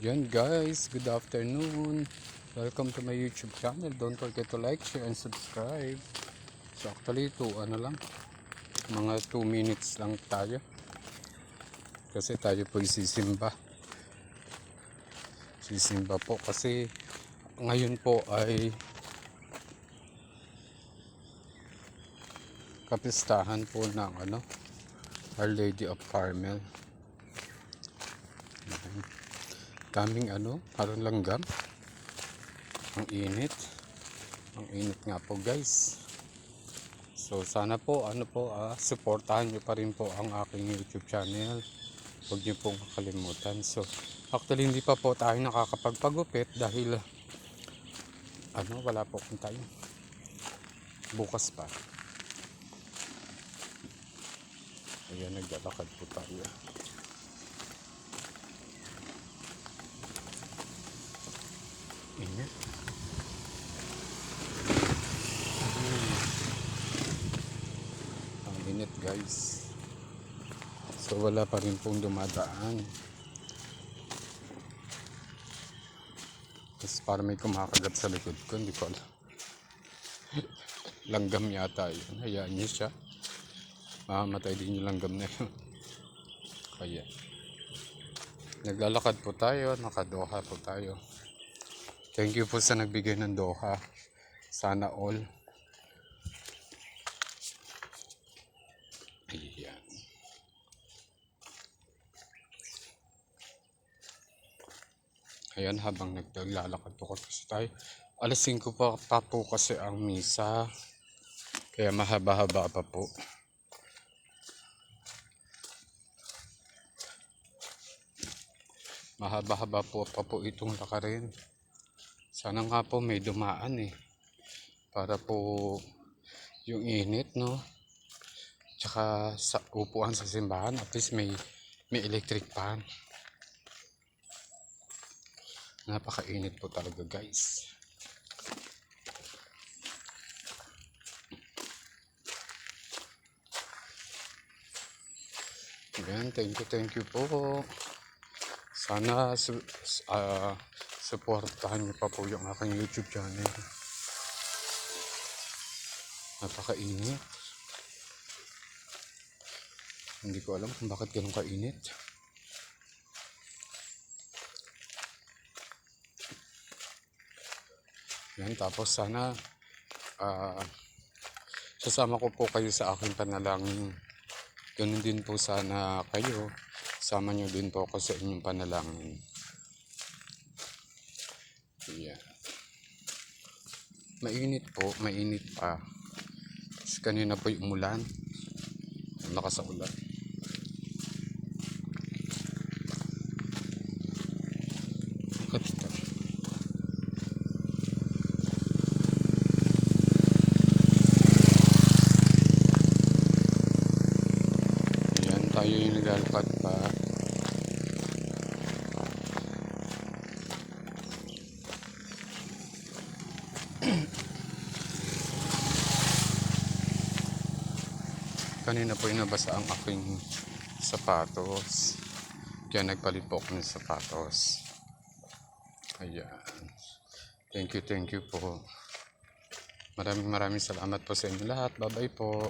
Yan guys, good afternoon. Welcome to my YouTube channel. Don't forget to like, share, and subscribe. So actually ito lang, mga 2 minutes lang tayo. Kasi tayo po sisimba. Sisimba po kasi ngayon po ay kapistahan po ng Our Lady of Carmel. Daming parang langgam. Ang init. Ang init nga po guys. So sana po suportahan nyo pa rin po ang aking YouTube channel. Huwag nyo pong kakalimutan. So actually hindi pa po tayo nakakapagpagupit dahil wala po kung tayo. Bukas pa. Ayan, naglalakad po tayo. Init. Ang init guys. So wala pa rin pong dumadaan. Tapos para may kumakagat sa likod ko, hindi ko alam. Langgam yata yun. Hayaan niyo siya. Mamamatay din yung langgam na yun. Kaya naglalakad po tayo, nakadoha po tayo. Thank you po sa nagbigay ng doha. Sana all. Ayan. Ayan, habang naglalakad po kasi tayo. Alas 5 pa po kasi ang misa. Kaya mahaba-haba pa po. Mahaba-haba po pa po itong lakarin. Sana nga po may dumaan para po yung init, no? Tsaka sa upuan sa simbahan, at least may electric fan. Napakainit po talaga guys. Ayan, thank you po. Sana supportahan niyo pa po yung aking YouTube channel. Napakainit. Hindi ko alam kung bakit ganun kainit. Yan, tapos sana sasama ko po kayo sa aking panalangin. Ganun din po sana kayo. Sama nyo din po ako sa inyong panalangin. Yeah. Mainit po, mainit pa. Kasi kanina po yung umulan. Ang lakas sa ulan. Ayan, tayo yung naglalakad pa. Kanina po inabasa ang aking sapatos. Kaya nagpalit po ako ng sapatos. Ayan. Thank you po. Maraming salamat po sa inyo lahat. Bye bye po.